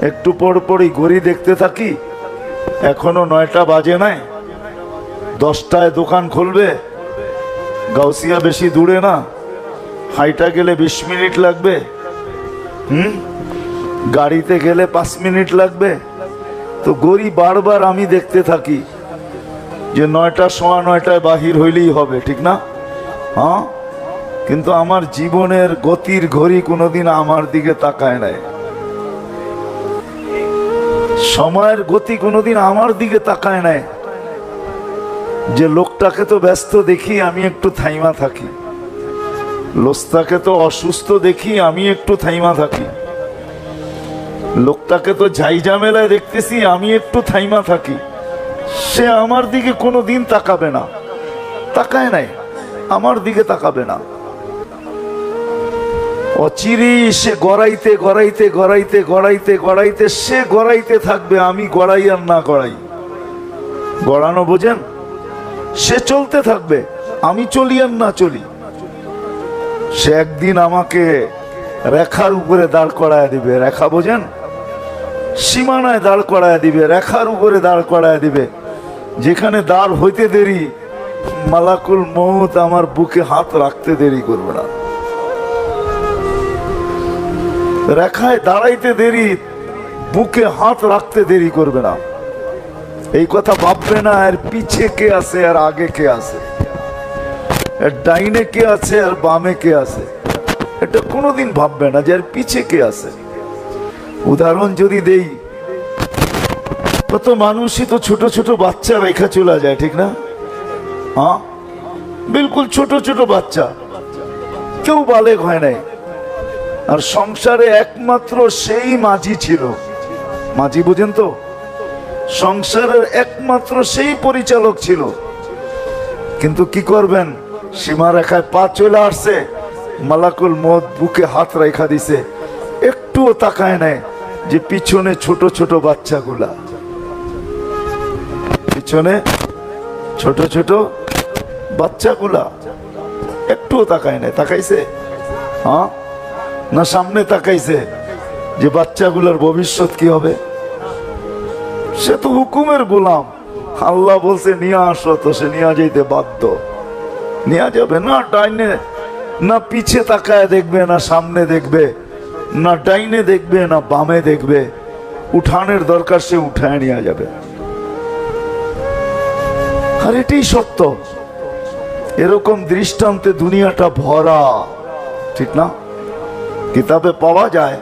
একটু পর পরই ঘড়ি দেখতে থাকি, এখনো 9টা বাজে নাই, 10টায় দোকান খুলবে। গাউসিয়া বেশি দূরে না, হাইটা গেলে 20 মিনিট লাগবে, গাড়িতে গেলে 5 মিনিট লাগবে। তো ঘড়ি বারবার আমি দেখতে থাকি যে 9টা, 9:15 বাহির হইলেই হবে, ঠিক না? হ্যাঁ, কিন্তু আমার জীবনের গতির ঘড়ি কোনোদিন আমার দিকে তাকায় নাই, সময়ের গতি কোনোদিন আমার দিকে তাকায় নাই। যে লোকটাকে তো ব্যস্ত দেখি, আমি একটু থাইমা থাকি। লোকটাকে তো অসুস্থ দেখি, আমি একটু থাইমা থাকি। লোকটাকে তো ঝাইঝামেলায় দেখতেছি, আমি একটু থাইমা থাকি। সে আমার দিকে কোনোদিন তাকাবে না, তাকায় নাই, আমার দিকে তাকাবে না। অচিরে সে গড়াইতে গড়াইতে গড়াইতে গড়াইতে গড়াইতে সে গড়াইতে থাকবে, আমি গড়াই আর না গড়াই। গড়ানো বোঝেন? সে চলতে থাকবে, আমি চলি আর না চলি। সে একদিন আমাকে রেখার উপরে দাঁড় করায় দিবে। রেখা বোঝেন? সীমানায় দাঁড় করায় দিবে, রেখার উপরে দাঁড় করায় দিবে। যেখানে দাঁড় হইতে দেরি, মালাকুল মউত আমার বুকে হাত রাখতে দেরি করবে না। রেখায় দাঁড়াইতে দেরি, বুকে হাত রাখতে দেরি করবে না। এই কথা ভাববে না এর পিছে কে আছে আর আগে কে আছে, এর ডাইনে কে আছে আর বামে কে আছে। এটা কোনোদিন ভাববে না যে এর পিছে কে আছে। উদাহরণ যদি দেই, কত মানুষই তো ছোট ছোট বাচ্চা রেখা চলে যায়, ঠিক না? হ্যাঁ, বিলকুল ছোট ছোট বাচ্চা, কেউ বালেগ হয় নাই। আর সংসারে একমাত্র সেই মাঝি ছিল। মাঝি বুঝেন তো? সংসারের একমাত্র সেই পরিচালক ছিল। কিন্তু কি করবেন, সীমারেখায় পা চলে আসছে, মালাকুল মউত বুকে হাত রেখা দিছে, একটুও তাকায় নাই যে পিছনে ছোট ছোট বাচ্চাগুলা, পিছনে ছোট ছোট বাচ্চাগুলা একটুও তাকায় নাই। তাকাইছে? হ্যাঁ, না সামনে তাকাইছে যে বাচ্চাগুলোর ভবিষ্যৎ কি হবে? সে তো হুকুমের গোলাম। আল্লাহ বলছে নিয়ে আসো, তো সে নিয়ে যাইতে বাধ্য। নিয়ে যাবে না, ডাইনে না পিছে তাকায় দেখবে, না সামনে দেখবে, না ডাইনে দেখবে না বামে দেখবে। উঠানের দরকার, সে উঠায় নিয়ে যাবে। আর এটাই সত্য। এরকম দৃষ্টান্তে দুনিয়াটা ভরা, ঠিক না? কিতাবে পাওয়া যায়।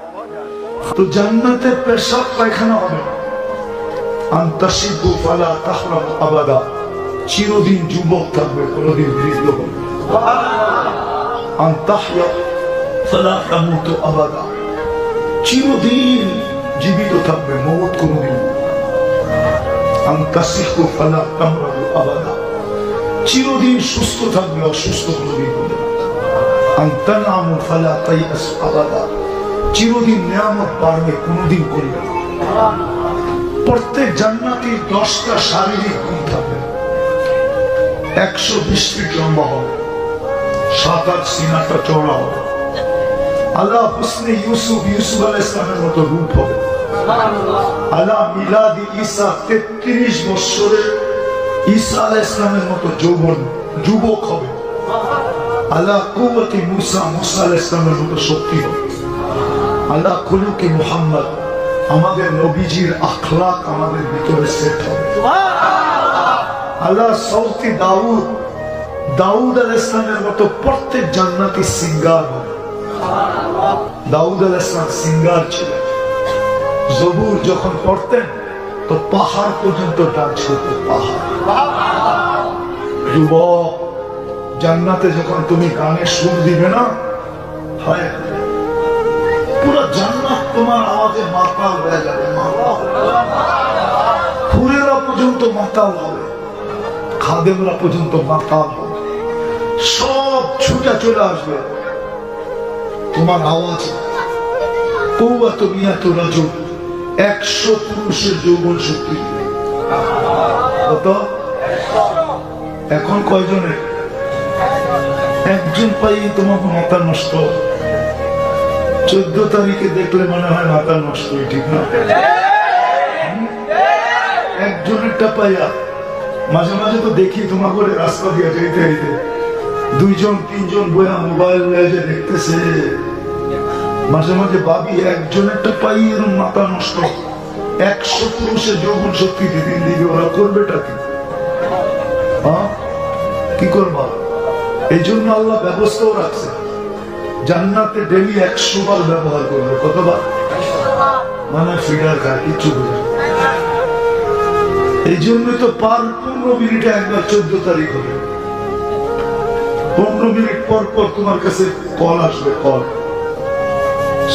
তো জান্নাতে পেশাব পায়খানা হবে, আনতাশিবু ফালা তাহরাম আবাদা, চিরদিন যুবক থাকবে, কোনদিন বৃদ্ধ হবে। আনতাহইয়া ফালা তামুতু আবাদা, চিরদিন জীবিত থাকবে, মওত কোনদিন। আনতাসিহু ফালা তামরাদু আবাদা, চিরদিন সুস্থ থাকবে, অসুস্থ কোনদিন হবে না। আনতানামু ফালা তাইয়াস আবাদা, চিরদিন নিয়ামত বাড়বে, কোনদিন কমবে না। প্রত্যেক জান্নাতীর 10টা শারীরিক গুণ থাকবে। 120 ফিট লম্বা হবে, 7-8 সিনাটা চওড়া হবে। আল্লাহ হুসনে ইউসুফ আলাইহিস সালামের মতো রূপ হবে। আলা মিলাদি ঈসা 33 বছরের ঈসা আলাইহিস সালামের মতো যুবক হবে। আলা কুওয়াতি মুসা আলাইহিস সালামের মতো শক্তি হবে। আলা খুলুকি মুহাম্মদ, আমাদের নবীজির আখলাক আমাদের ভিতরে সেট হবে। আলা সৌতি দাউদ আলাইহিস সালামের মতো প্রত্যেক জান্নাতি সিঙ্গার হবে। দাউদ আলাইহিস সালাম সিঙ্গার ছিলেন। জবুর যখন পড়তেন তো পাহাড় পর্যন্ত ডান্স হতো। পাহাড়। যুবক, জান্নাতে যখন তুমি গানে সুর দিবে না, হয় পুরো জান্নাত তোমার আওয়াজে মাতাল হয়ে যাবে। ফুরেরা পর্যন্ত মাতাল হবে, খাদেমরা পর্যন্ত মাতাল হবে, সব ছুটে চলে আসবে তোমার আওয়াজ। কৌয়াত মিয়াত রাজুল, 100 পুরুষের যৌবন শক্তি। কত? এখন কয়জনের? একজন পাই তোমাকে মাথা নষ্ট। 14 তারিখে দেখলে মনে হয় মাথা নষ্ট, ঠিক না? একজনেরটা পাইয়া মাঝে মাঝে তো দেখি তোমাকে রাস্তা দিয়ে যেতে যেতে 2-3জন বইয়া মোবাইল যে দেখতেছে। মাঝে মাঝে ভাবি একজনেরটা পাই এরকম মাথা নষ্ট। 100 পুরুষের যৌবন শক্তি দিদিন দিদি, ওরা করবেটা কি? কি করবা? এই জন্য আল্লাহ ব্যবস্থাও রাখছে, জান্নাতে ডেলি 100 বার ব্যবহার করবে। কতবার? মানে ফিডার খায়, কিচ্ছু বোঝে। এই জন্য তো পার 15 মিনিটে একবার 14 তারিখ হবে। 15 মিনিট পর পর তোমার কাছে কল আসবে, কল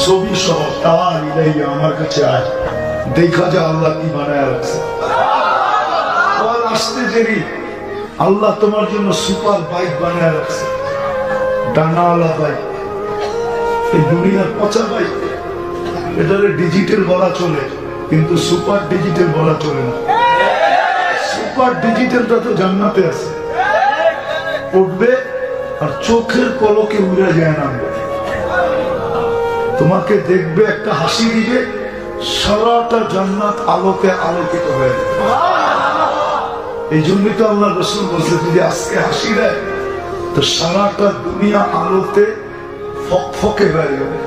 ছবি সহ, তার ইলাইয়া আমার কাছে আয়, দেখা যা আল্লাহ কি বানায় রাখছে। কল আসতে দেরি, আল্লাহ তোমার জন্য সুপার বাইক বানায় রাখছে, ডানাওয়ালা বাইক। এই দুনিয়ার পচা বাইক, এটারে ডিজিটাল বলা চলে, কিন্তু সুপার ডিজিটাল বলা চলে না। সুপার ডিজিটালটা তো জান্নাতে আছে, উঠবে আর চোখের পলকে উড়ে যায় নামবে। তোমাকে দেখবে, একটা হাসি দিবে, সারাটা জান্নাত আলোকে আলোকিত হয়ে যাবে। এই জন্যই তো আল্লাহ রাসূল বলছে, যদি আজকে হাসি দেয় তো সারাটা দুনিয়া আলোতে ফকফকে হয়ে যাবে,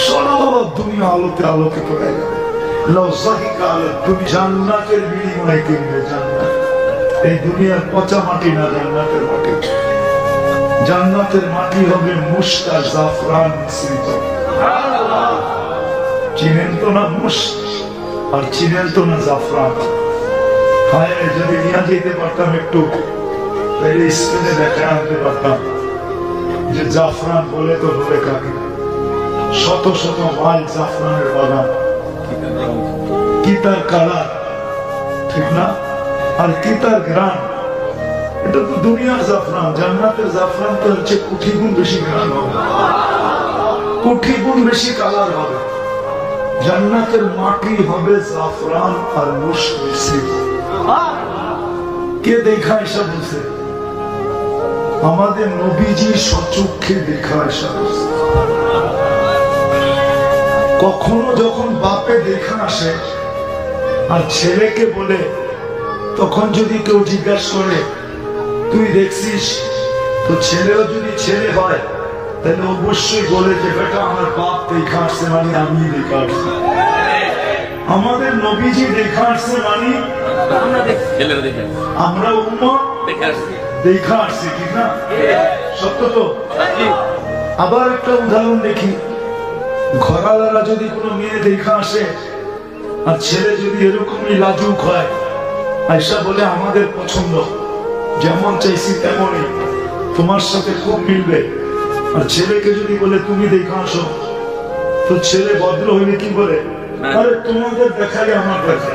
সারা দুনিয়া আলোতে আলোকিত হয়ে যাবে। তুমি জান্নাতের বিনিময়ে কিনবে জান্নাত। এই দুনিয়ার পচা মাটি না, জান্নাতের মাটি। জান্নাতের মাটি হবে মুশক আর জাফরান মিশ্রিত। চিনেন তো না মুশক, আর চিনেন তো না জাফরান। হায়, যদি নিয়ে যেতে পারতাম একটু, তাহলে স্পেনে দেখে আনতে পারতাম যে জাফরান বলে তো বলে কাকে। শত শত মাইল জাফরানের বাগান, কি তার কালার, ঠিক না? আর কি তার গ্রাম। এটা তো দুনিয়ার জাফরান। জান্নাতের জাফরান তো হচ্ছে কোটি গুণ বেশি গ্রাম হবে, কোটি গুণ বেশি কালার হবে। জান্নাতের মাটি হবে জাফরান আর মুশক মিশ্রিত। কে দেখা এসব বলছে? আমাদের নবীজি সচক্ষে দেখা এসব বলছে। কখনো যখন বাপে দেখা আসে আর ছেলেকে বলে, তখন যদি কেউ জিজ্ঞাসা করে তুই দেখছিস, তো ছেলেও যদি ছেলে হয় তাহলে অবশ্যই বলে যে বেটা আমার বাপ দেখা আসছে, মানে আমি দেখা আসছি। আমাদের নবীজি দেখা আসছে মানে আমরা উম্মত দেখা আসছি, ঠিক না? সত্য তো? আবার একটা উদাহরণ দেখি, ঘরালারা যদি কোনো মেয়ে দেখা আসে আর ছেলে যদি এরকমই লাজুক হয়, আয়সা বলে আমাদের পছন্দ, যেমন চাইছি তেমনই, তোমার সাথে খুব মিলবে। আর ছেলেকে যদি বলে তুমি দেখা আসো, তো ছেলে ভদ্র হইলে কি বলে, আরে তোমাদের দেখাই আমার দেখা।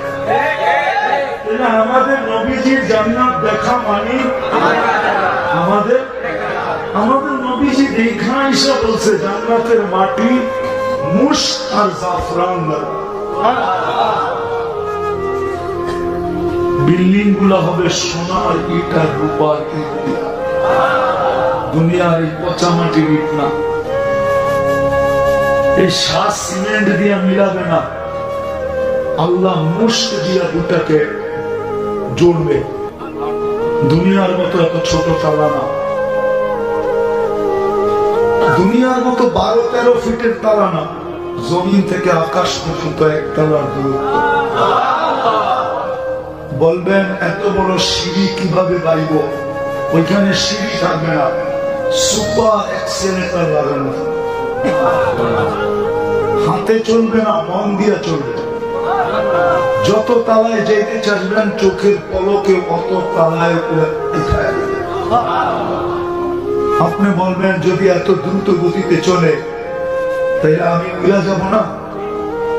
আমাদের নবীজির জান্নাত দেখা মানে আমাদের নবীজি দেখা এসে বলছে জান্নাতের মাটি মুশক আর জাফরান। বিল্ডিং গুলা হবে সোনার ইট আর রূপার ইট দিয়া। দুনিয়ার এই পচা মাটির ইট না, এই সাত সিমেন্ট দিয়া মিলাবে না। আল্লাহ মুস্ক দিয়া দুটাকে জড়বে। দুনিয়ার মতো এত ছোট তালা না, দুনিয়ার মতো 12-13 ফিটের তালা না, জমিন থেকে আকাশ পর্যন্ত এক তালার দূরত্ব। বলবেন এত বড় সিঁড়ি কিভাবে বাইব? ওইখানে সিঁড়ি থাকবে না, সুপার এক্সেলেটর লাগানো, হাতে চলবে না, মন দিয়া চলবে। যত তালায় যেতে চাইবেন চোখের পলকে অত তালায় উঠায়। আপনি বলবেন যদি এত দ্রুত গতিতে চলে তাইলে আমি উড়া যাব না?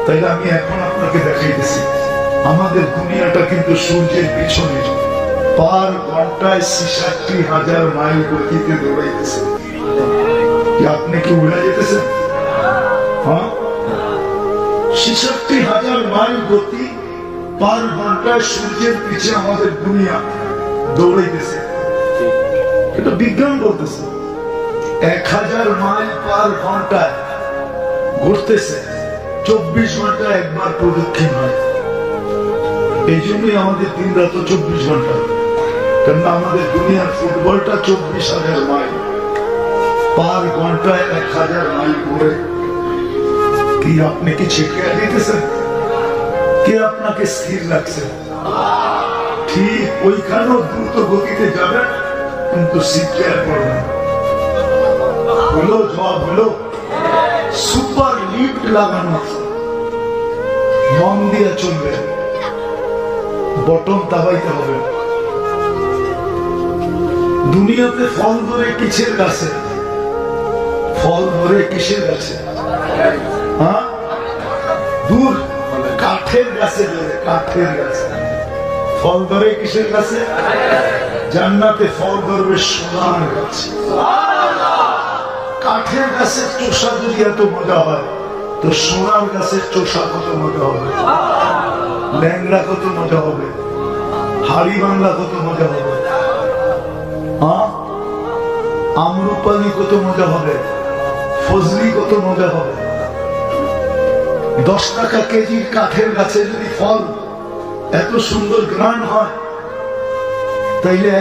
তাইলে আমি এখন আপনাকে দেখাইতেছি আমাদের দুনিয়াটা কিন্তু সূর্যের পিছনে পার ঘন্টায় 66,000 মাইল গতিতে দৌড়াইতেছে। আপনি কি উড়া যেতেছেন? হ্যাঁ, 66,000 মাইল গতি পার ঘন্টায় সূর্যের পিছে আমাদের দুনিয়া দৌড়াইতেছে। এটা বিজ্ঞান বলতেছে। 1000 মাইল পার ঘন্টায় ঘুরতেছে, 24 ঘন্টায় একবার প্রদক্ষিণ হয়। এই জন্যই আমাদের দিন রাত 24 ঘন্টা, কেননা আমাদের দুনিয়ার ফুটবলটা 24,000 মাইল পার ঘন্টায় 1000 মাইল ঘুরে। কি আপনি কি ছিটকে দিতেছেন? কে আপনাকে স্থির রাখছে? ঠিক ওইখানেও দ্রুত গতিতে যাবেন, কিন্তু সিটকেয়ার করবেন। হলো জবাব হলো সুপার লিফট লাগানো, মন দিয়ে চলবে, বটন দাবাইতে হবে। দুনিয়াতে ফল ধরে কিসের গাছে? ফল ধরে কিসের গাছে? হ্যাঁ, দূর কাঠের গাছে ধরে, কাঠের গাছে। ফল ধরে কিসের গাছে? জান্নাতে ফল ধরবে সোনার গাছে। কাঠের গাছের চোষা যদি এত মজা হয়, তো সোনার গাছের চোষা কত মজা হবে, ল্যাংড়া কত মজা হবে, হাড়ি বাংলা কত মজা হবে, হ্যাঁ, আমরুপালি কত মজা হবে, ফজলি কত মজা হবে। 10 টাকা কেজির কাঠের গাছে যদি ফল এত সুন্দর গ্রান হয়, তাইলে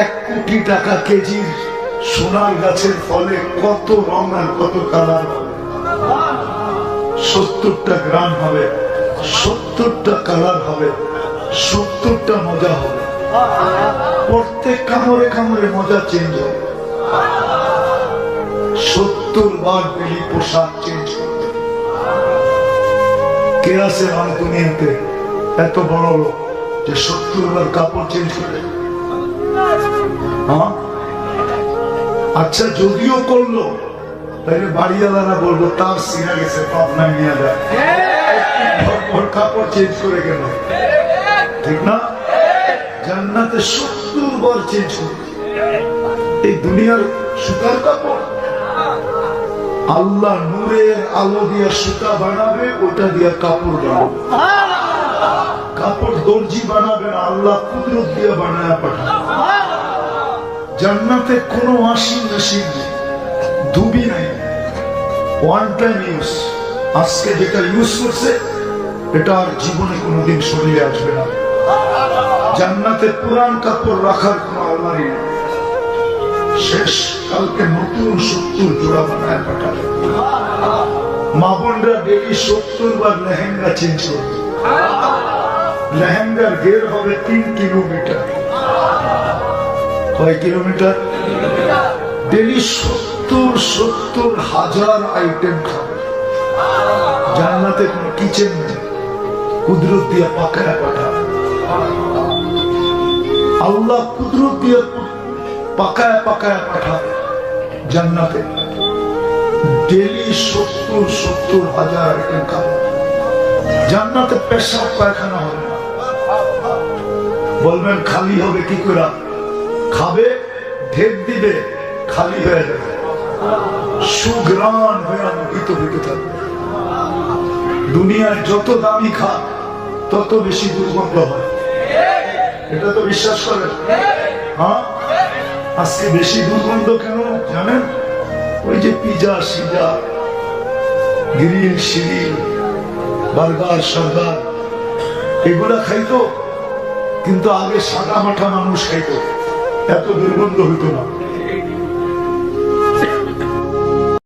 1 কোটি টাকা কেজির সোনার গাছের ফলে কত রং আর কত কালার হবে। 70টা গ্রাম হবে, 70টা কালার হবে, 70টা মজা হবে। প্রত্যেক কামড়ে কামড়ে মজা চেঞ্জ হবে। 70 বার বেলি পোশাক চেঞ্জ করবে। কে আছে আমার দুনিয়াতে এত বড় লোক যে 70 বার কাপড় চেঞ্জ করে? হ্যাঁ, আচ্ছা যদিও করলো তাহলে বাড়িওয়ালারা বলবো তার সিনা গেছে, পাবনায় নিয়ে যায়, কাপড় চেঞ্জ করে গেল। ঠিক না? জান্নাতে 70 বার চেঞ্জ করবে। এই দুনিয়ার সুতার কাপড় আল্লাহ নূরের আলো দিয়া সুতা বানাবে, ওটা দিয়া কাপড় বানাবে। কাপড় দর্জি বানাবে না, আল্লাহ কুদরত দিয়া বানায় পাঠাবে। জান্নাতে কোনো ওয়াশিং মেশিন নেই, ধুবি নাই, ওয়ান টাইম ইউজ। আজকে যেটা ইউজ করছে এটা আর জীবনে কোনোদিন শরীরে আসবে না। জান্নাতে পুরান কাপড় রাখার কোনো আলমারি নেই, শেষ। কালকে নতুন 70 জোড়া বানায় পাঠাবে। মা বোনরা ডেলি 70 বার লেহেঙ্গা চেঞ্জ করবে। লেহেঙ্গার ঘের হবে 3 কিলোমিটার। কয় কিলোমিটার? ডেলি 70 হাজার আইটেম খাবে। জান্নাতে কোনো কিচেন নেই, কুদরত দিয়া পাকায় পাঠাবে। আল্লাহ কুদরত দিয়া পাকায় পাকায় পাঠাবে জান্নাতে। ডেলি 70 হাজার আইটেম খাবে। জান্নাতে পেশাব পায়খানা হবে না। বলবেন খালি হবে কি করে? খাবে, ঢেক দিবে, খালি হয়ে যাবে, সুগ্রাণ হয়ে মুখিত হইতে থাকবে। দুনিয়ার যত দামি খা তত বেশি দুর্গন্ধ হয়, এটা তো বিশ্বাস করেন? হ্যাঁ, আজকে বেশি দুর্গন্ধ কেন জানেন? ওই যে পিজা, সিজা, গ্রিল, শিরিল, বার্গার সার্গার এগুলা খাইতো, কিন্তু আগে সাদা মাঠা মানুষ খাইতো, এত দুর্গন্ধ হইতো না।